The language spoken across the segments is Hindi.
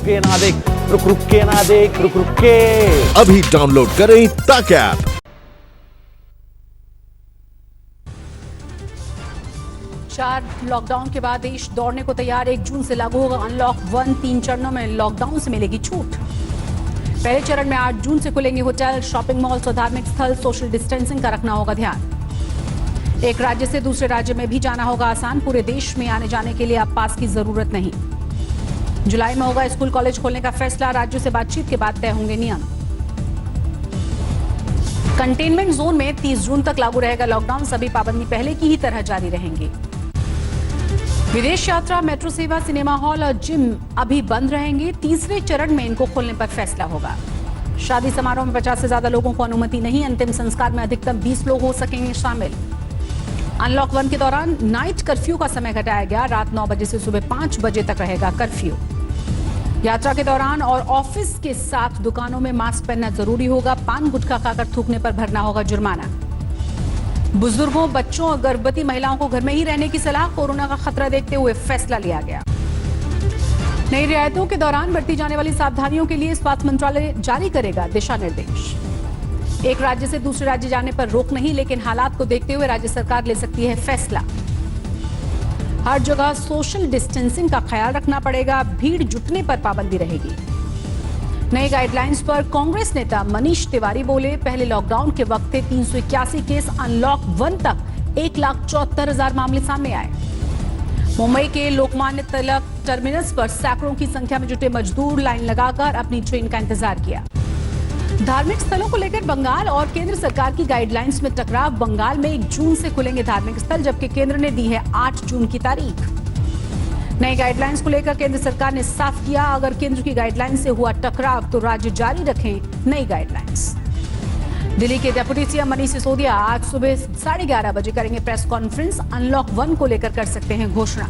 के ना देख, रुक के ना देख, रुक के। अभी डाउनलोड करें तक ऐप। चार लॉकडाउन के बाद देश दौड़ने को तैयार। 1 जून से लागू होगा अनलॉक 1। 3 चरणों में लॉकडाउन से मिलेगी छूट। पहले चरण में 8 जून से खुलेंगे होटल, शॉपिंग मॉल्स और धार्मिक स्थल। सोशल डिस्टेंसिंग का रखना होगा ध्यान। एक राज्य से दूसरे राज्य में भी जाना होगा आसान। पूरे देश में आने जाने के लिए अब पास की जरूरत नहीं। जुलाई में होगा स्कूल कॉलेज खोलने का फैसला। राज्यों से बातचीत के बाद तय होंगे नियम। कंटेनमेंट जोन में 30 जून तक लागू रहेगा लॉकडाउन। सभी पाबंदी पहले की ही तरह जारी रहेंगी। विदेश यात्रा, मेट्रो सेवा, सिनेमा हॉल और जिम अभी बंद रहेंगे। तीसरे चरण में इनको खोलने पर फैसला होगा। शादी समारोह में 50 से ज्यादा लोगों को अनुमति नहीं। अंतिम संस्कार में अधिकतम 20 लोग हो सकेंगे शामिल। अनलॉक 1 के दौरान नाइट कर्फ्यू का समय घटाया गया। रात 9 बजे से सुबह 5 बजे तक रहेगा कर्फ्यू। यात्रा के दौरान और ऑफिस के साथ दुकानों में मास्क पहनना जरूरी होगा। पान गुटखा खाकर थूकने पर भरना होगा जुर्माना। बुजुर्गों, बच्चों और गर्भवती महिलाओं को घर में ही रहने की सलाह। कोरोना का खतरा देखते हुए फैसला लिया गया। नई रियायतों के दौरान बरती जाने वाली सावधानियों के लिए स्वास्थ्य मंत्रालय जारी करेगा दिशा निर्देश। एक राज्य से दूसरे राज्य जाने पर रोक नहीं, लेकिन हालात को देखते हुए राज्य सरकार ले सकती है फैसला। हर जगह सोशल डिस्टेंसिंग का ख्याल रखना पड़ेगा। भीड़ जुटने पर पाबंदी रहेगी। नए गाइडलाइंस पर कांग्रेस नेता मनीष तिवारी बोले, पहले लॉकडाउन के वक्त थे 381 केस। अनलॉक 1 तक 1,74,000 मामले सामने आए। मुंबई के लोकमान्य तिलक टर्मिनस पर सैकड़ों की संख्या में जुटे मजदूर लाइन लगाकर अपनी ट्रेन का इंतजार किया। धार्मिक स्थलों को लेकर बंगाल और केंद्र सरकार की गाइडलाइंस में टकराव। बंगाल में 1 जून से खुलेंगे धार्मिक स्थल, जबकि केंद्र ने दी है 8 जून की तारीख। नई गाइडलाइंस को लेकर केंद्र सरकार ने साफ किया, अगर केंद्र की गाइडलाइंस से हुआ टकराव तो राज्य जारी रखें नई गाइडलाइंस। दिल्ली के डिप्टी सीएम मनीष सिसोदिया आज सुबह 11:30 बजे करेंगे प्रेस कॉन्फ्रेंस। अनलॉक 1 को लेकर कर सकते हैं घोषणा।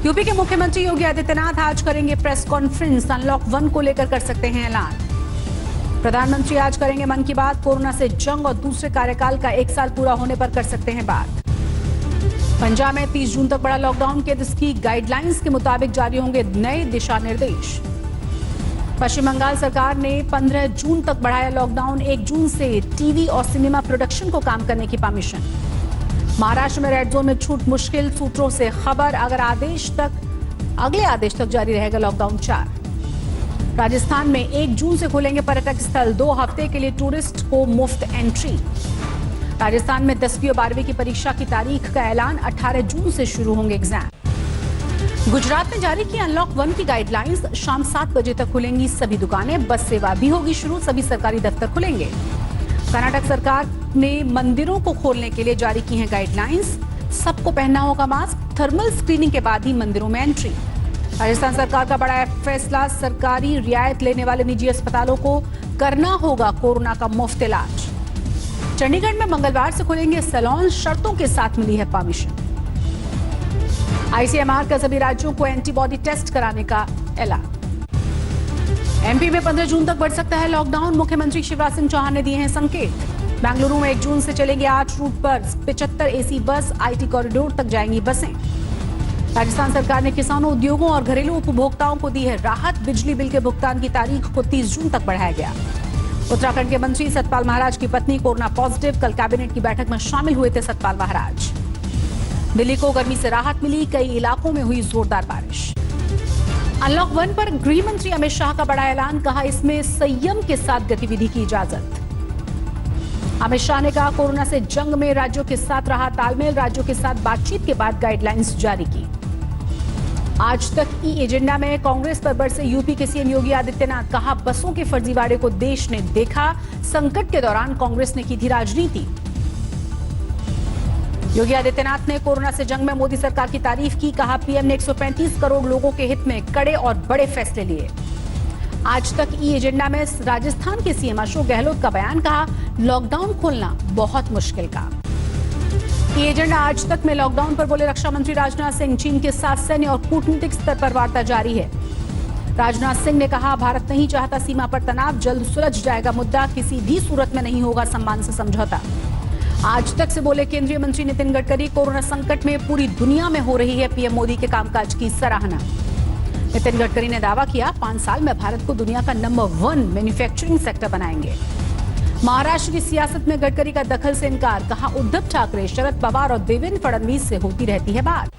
यूपी के मुख्यमंत्री योगी आदित्यनाथ आज करेंगे प्रेस कॉन्फ्रेंस। अनलॉक 1 को लेकर कर सकते हैं ऐलान। प्रधानमंत्री आज करेंगे मन की बात। कोरोना से जंग और दूसरे कार्यकाल का 1 साल पूरा होने पर कर सकते हैं बात। पंजाब में 30 जून तक बड़ा लॉकडाउन। केंद्र की गाइडलाइंस के मुताबिक जारी होंगे नए दिशा निर्देश। पश्चिम बंगाल सरकार ने 15 जून तक बढ़ाया लॉकडाउन। 1 जून से टीवी और सिनेमा प्रोडक्शन को काम करने की परमिशन। महाराष्ट्र में रेड जोन में छूट मुश्किल। सूत्रों से खबर, अगले आदेश तक जारी रहेगा लॉकडाउन 4। राजस्थान में 1 जून से खुलेंगे पर्यटक स्थल। 2 हफ्ते के लिए टूरिस्ट को मुफ्त एंट्री। राजस्थान में 10वीं और 12वीं की परीक्षा की तारीख का ऐलान। 18 जून से शुरू होंगे एग्जाम। गुजरात ने जारी की अनलॉक 1 की गाइडलाइंस। शाम 7 बजे तक खुलेंगी सभी दुकानें। बस सेवा भी होगी शुरू। सभी सरकारी दफ्तर खुलेंगे। कर्नाटक सरकार ने मंदिरों को खोलने के लिए जारी की हैं गाइडलाइंस। सबको पहनना होगा मास्क। थर्मल स्क्रीनिंग के बाद ही मंदिरों में एंट्री। राजस्थान सरकार का बड़ा फैसला, सरकारी रियायत लेने वाले निजी अस्पतालों को करना होगा कोरोना का मुफ्त इलाज। चंडीगढ़ में मंगलवार से खुलेंगे सैलून। शर्तों के साथ मिली है परमिशन। आईसीएमआर का सभी राज्यों को एंटीबॉडी टेस्ट कराने का ऐलान। एमपी में 15 जून तक बढ़ सकता है लॉकडाउन। मुख्यमंत्री शिवराज सिंह चौहान ने दिए हैं संकेत। बेंगलुरु में 1 जून से चलेंगे 8 रूट पर 75 एसी बस। आईटी कॉरिडोर तक जाएंगी बसें। राजस्थान सरकार ने किसानों, उद्योगों और घरेलू उपभोक्ताओं को दी है राहत। बिजली बिल के भुगतान की तारीख को 30 जून तक बढ़ाया गया। उत्तराखंड के मंत्री सतपाल महाराज की पत्नी कोरोना पॉजिटिव। कल कैबिनेट की बैठक में शामिल हुए थे सतपाल महाराज। दिल्ली को गर्मी से राहत मिली। कई इलाकों में हुई जोरदार बारिश। अनलॉक 1 पर गृह मंत्री अमित शाह का बड़ा ऐलान। कहा, इसमें संयम के साथ गतिविधि की इजाजत। अमित शाह ने कहा, कोरोना से जंग में राज्यों के साथ रहा तालमेल। राज्यों के साथ बातचीत के बाद गाइडलाइंस जारी की। आज तक ई एजेंडा में कांग्रेस पर बरसे यूपी के सीएम योगी आदित्यनाथ। कहा, बसों के फर्जीवाड़े को देश ने देखा। संकट के दौरान कांग्रेस ने की थी राजनीति। योगी आदित्यनाथ ने कोरोना से जंग में मोदी सरकार की तारीफ की। कहा, पीएम ने 135 करोड़ लोगों के हित में कड़े और बड़े फैसले लिए। आज तक ई एजेंडा में राजस्थान के सीएम अशोक गहलोत का बयान। कहा, लॉकडाउन खोलना बहुत मुश्किल काम। ये एजेंडा आज तक में लॉकडाउन पर बोले रक्षा मंत्री राजनाथ सिंह। चीन के साथ सैन्य और कूटनीतिक स्तर पर वार्ता जारी है। राजनाथ सिंह ने कहा, भारत नहीं चाहता सीमा पर तनाव। जल्द सुलझ जाएगा मुद्दा। किसी भी सूरत में नहीं होगा सम्मान से समझौता। आज तक से बोले केंद्रीय मंत्री नितिन गडकरी। कोरोना संकट में पूरी दुनिया में हो रही है पीएम मोदी के कामकाज की सराहना। नितिन गडकरी ने दावा किया 5 साल में भारत को दुनिया का नंबर 1 मैन्युफैक्चरिंग सेक्टर बनाएंगे। महाराष्ट्र की सियासत में गडकरी का दखल से इनकार, कहा उद्धव ठाकरे, शरद पवार और देवेंद्र फडणवीस से होती रहती है बात।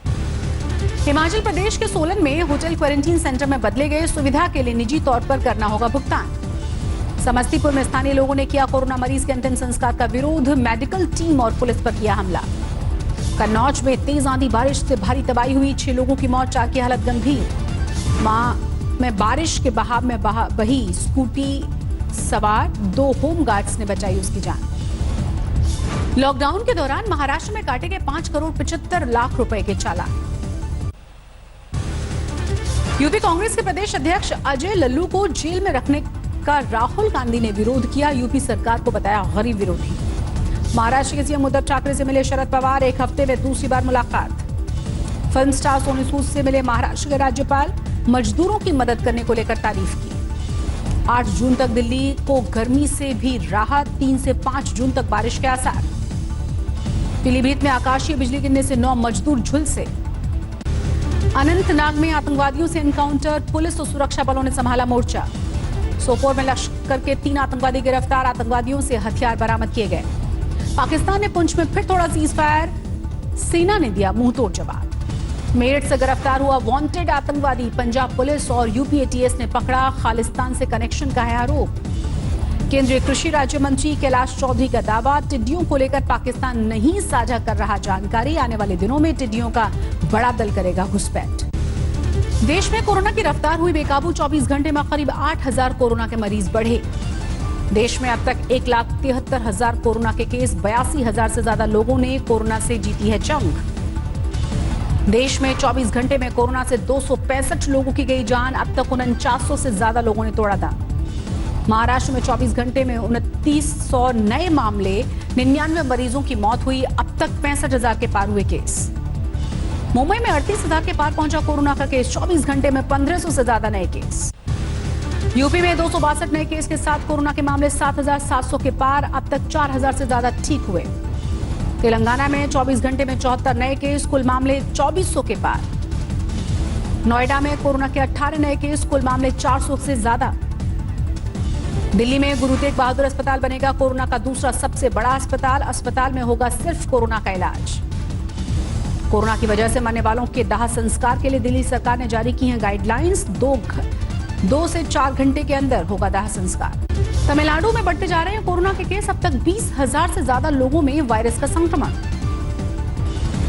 हिमाचल प्रदेश के सोलन में होटल क्वारंटीन सेंटर में बदले गए सुविधा के लिए निजी तौर पर करना होगा भुगतान। समस्तीपुर में स्थानीय लोगों ने किया कोरोना मरीज के अंतिम संस्कार का विरोध, मेडिकल टीम और पुलिस पर किया हमला। कन्नौज में तेज आंधी बारिश से भारी तबाही हुई, 6 लोगों की मौत, 4 की हालत गंभीर। में बारिश के बहाव में बही स्कूटी सवार 2 होमगार्ड्स ने बचाई उसकी जान। लॉकडाउन के दौरान महाराष्ट्र में काटे गए 5 करोड़ 75 लाख रुपए के चालान। यूपी कांग्रेस के प्रदेश अध्यक्ष अजय लल्लू को जेल में रखने का राहुल गांधी ने विरोध किया, यूपी सरकार को बताया गरीब विरोधी। महाराष्ट्र के सीएम उद्धव ठाकरे से मिले शरद पवार, 1 हफ्ते में दूसरी बार मुलाकात। फिल्म स्टार सोनू सूद से मिले महाराष्ट्र के राज्यपाल, मजदूरों की मदद करने को लेकर तारीफ की। 8 जून तक दिल्ली को गर्मी से भी राहत, 3 से 5 जून तक बारिश के आसार। पीलीभीत में आकाशीय बिजली गिरने से 9 मजदूर झुलसे। अनंतनाग में आतंकवादियों से एनकाउंटर, पुलिस और सुरक्षा बलों ने संभाला मोर्चा। सोपोर में लश्कर के 3 आतंकवादी गिरफ्तार, आतंकवादियों से हथियार बरामद किए गए। पाकिस्तान ने पुंछ में फिर थोड़ा सीज फायर, सेना ने दिया मुंहतोड़ जवाब। मेरठ से गिरफ्तार हुआ वांटेड आतंकवादी, पंजाब पुलिस और यूपी एटीएस ने पकड़ा, खालिस्तान से कनेक्शन का है आरोप। केंद्रीय कृषि राज्य मंत्री कैलाश चौधरी का दावा, टिड्डियों को लेकर पाकिस्तान नहीं साझा कर रहा जानकारी, आने वाले दिनों में टिड्डियों का बड़ा दल करेगा घुसपैठ। देश में कोरोना की रफ्तार हुई बेकाबू, 24 घंटे में करीब 8,000 कोरोना के मरीज बढ़े। देश में अब तक 1,73,000 कोरोना के केस, 82,000 से ज्यादा लोगों ने कोरोना से जीती है जंग। देश में 24 घंटे में कोरोना से 265 लोगों की गई जान, अब तक 4900 से ज्यादा लोगों ने तोड़ा दांव। महाराष्ट्र में 24 घंटे में 2900 नए मामले, 99 मरीजों की मौत हुई, अब तक 65,000 के पार हुए केस। मुंबई में 38,000 के पार पहुंचा कोरोना का केस, 24 घंटे में 1500 से ज्यादा नए केस। यूपी में 262 नए केस के साथ कोरोना के मामले 7,700 के पार, अब तक 4,000 से ज्यादा ठीक हुए। तेलंगाना में 24 घंटे में 74 नए केस, कुल मामले 2400 के पार। नोएडा में कोरोना के 18 नए केस, कुल मामले 400 से ज्यादा। दिल्ली में गुरु तेग बहादुर अस्पताल बनेगा कोरोना का दूसरा सबसे बड़ा अस्पताल, अस्पताल में होगा सिर्फ कोरोना का इलाज। कोरोना की वजह से मरने वालों के दाह संस्कार के लिए दिल्ली सरकार ने जारी की हैं गाइडलाइंस, 2 से 4 घंटे के अंदर होगा दाह संस्कार। तमिलनाडु में बढ़ते जा रहे हैं कोरोना के केस, अब तक 20,000 से ज्यादा लोगों में वायरस का संक्रमण।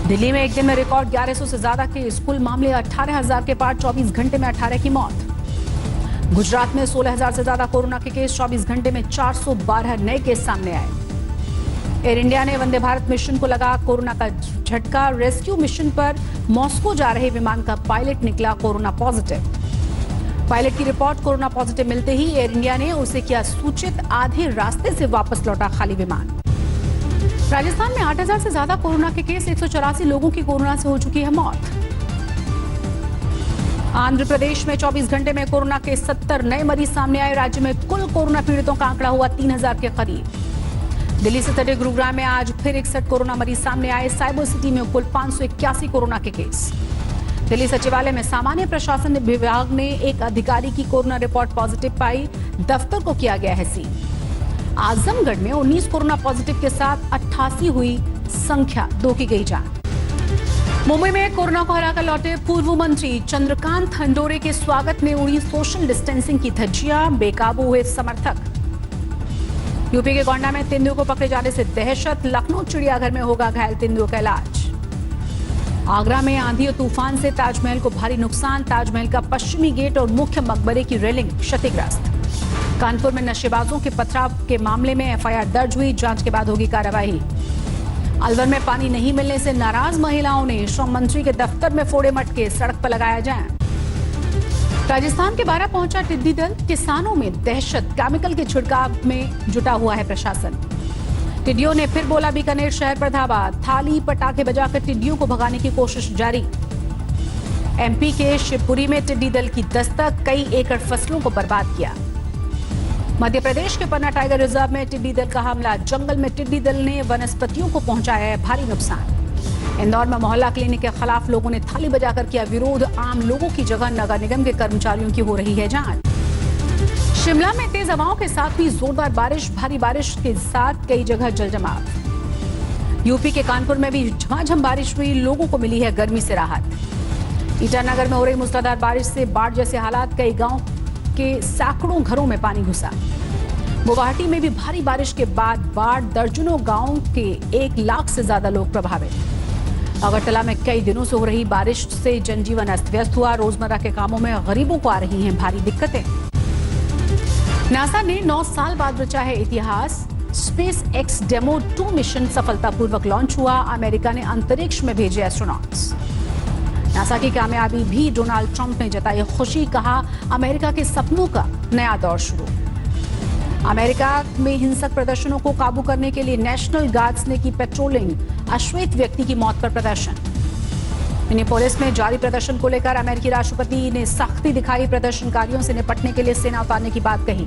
दिल्ली में एक दिन में रिकॉर्ड 1100 से ज्यादा केस, कुल मामले 18,000 के पार, 24 घंटे में 18 की मौत। गुजरात में 16,000 से ज्यादा कोरोना के केस, 24 घंटे में 412 नए केस सामने आए। एयर इंडिया ने वंदे भारत मिशन को लगा कोरोना का झटका, रेस्क्यू मिशन पर मॉस्को जा रहे विमान का पायलट निकला कोरोना पॉजिटिव। पायलट की रिपोर्ट कोरोना पॉजिटिव मिलते ही एयर इंडिया ने उसे किया सूचित, आधे रास्ते से वापस लौटा खाली विमान। राजस्थान में 8,000 से ज्यादा कोरोना के केस, 184 लोगों की कोरोना से हो चुकी है मौत। आंध्र प्रदेश में 24 घंटे में कोरोना के 70 नए मरीज सामने आए, राज्य में कुल कोरोना पीड़ितों का आंकड़ा हुआ 3,000 के करीब। दिल्ली से सटे गुरुग्राम में आज फिर 61 कोरोना मरीज सामने आए, साइबर सिटी में कुल 581 कोरोना के केस। दिल्ली सचिवालय में सामान्य प्रशासन विभाग ने एक अधिकारी की कोरोना रिपोर्ट पॉजिटिव पाई, दफ्तर को किया गया है सील। आजमगढ़ में 19 कोरोना पॉजिटिव के साथ 88 हुई संख्या, 2 की गई जान। मुंबई में कोरोना को हराकर लौटे पूर्व मंत्री चंद्रकांत खंडोरे के स्वागत में उड़ी सोशल डिस्टेंसिंग की धज्जियां, बेकाबू हुए समर्थक। यूपी के गोंडा में तेंदुओं को पकड़े जाने से दहशत, लखनऊ चिड़ियाघर में होगा घायल तेंदुओं का इलाज। आगरा में आंधी और तूफान से ताजमहल को भारी नुकसान, ताजमहल का पश्चिमी गेट और मुख्य मकबरे की रेलिंग क्षतिग्रस्त। कानपुर में नशेबाजों के पथराव के मामले में एफआईआर दर्ज हुई, जांच के बाद होगी कार्रवाई। अलवर में पानी नहीं मिलने से नाराज महिलाओं ने श्रम मंत्री के दफ्तर में फोड़े मटके, सड़क पर लगाया जाए। राजस्थान के 12 पहुंचा टिड्डी दल, किसानों में दहशत, केमिकल के छिड़काव में जुटा हुआ है प्रशासन। टिड्डियों ने फिर बोला बीकानेर शहर पर धावा, थाली पटाखे बजाकर टिड्डियों को भगाने की कोशिश जारी। एमपी के शिवपुरी में टिड्डी दल की दस्तक, कई एकड़ फसलों को बर्बाद किया। मध्य प्रदेश के पन्ना टाइगर रिजर्व में टिड्डी दल का हमला, जंगल में टिड्डी दल ने वनस्पतियों को पहुंचाया है भारी नुकसान। इंदौर में मोहल्ला क्लिनिक के खिलाफ लोगों ने थाली बजाकर किया विरोध। आम लोगों की जगह नगर निगम के कर्मचारियों की हो रही है जांच। शिमला में तेज हवाओं के साथ हुई जोरदार बारिश। भारी बारिश के साथ कई जगह जलजमाव। यूपी के कानपुर में भी झमाझम बारिश हुई। लोगों को मिली है गर्मी से राहत। ईटानगर में हो रही मूसलाधार बारिश से बाढ़ जैसे हालात। कई गांव के सैकड़ों घरों में पानी घुसा। गुवाहाटी में भी भारी बारिश के बाद बाढ़। दर्जनों गांव के 1 लाख से ज्यादा लोग प्रभावित। अगरतला में कई दिनों से हो रही बारिश से जनजीवन अस्त व्यस्त हुआ। रोजमर्रा के कामों में गरीबों को आ रही हैं भारी दिक्कतें। नासा ने 9 साल बाद रचा है इतिहास। स्पेस एक्स डेमो 2 मिशन सफलतापूर्वक लॉन्च हुआ। अमेरिका ने अंतरिक्ष में भेजे एस्ट्रोनॉट्स। नासा की कामयाबी भी डोनाल्ड ट्रंप ने जताई खुशी। कहा अमेरिका के सपनों का नया दौर शुरू। अमेरिका में हिंसक प्रदर्शनों को काबू करने के लिए नेशनल गार्ड्स ने की पेट्रोलिंग। अश्वेत व्यक्ति की मौत पर प्रदर्शन। मिनीपोलिस में जारी प्रदर्शन को लेकर अमेरिकी राष्ट्रपति ने सख्ती दिखाई। प्रदर्शनकारियों से निपटने के लिए सेना उतारने की बात कही।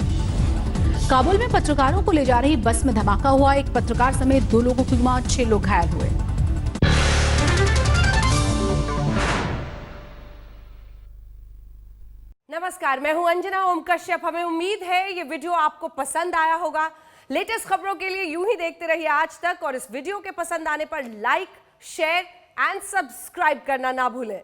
काबुल में पत्रकारों को ले जा रही बस में धमाका हुआ। एक पत्रकार समेत 2 लोगों की मौत, 6 लोग घायल हुए। नमस्कार, मैं हूं अंजना ओम कश्यप। हमें उम्मीद है ये वीडियो आपको पसंद आया होगा। लेटेस्ट खबरों के लिए यूं ही देखते रहिए आज तक और इस वीडियो के पसंद आने पर लाइक, शेयर एंड सब्सक्राइब करना ना भूलें।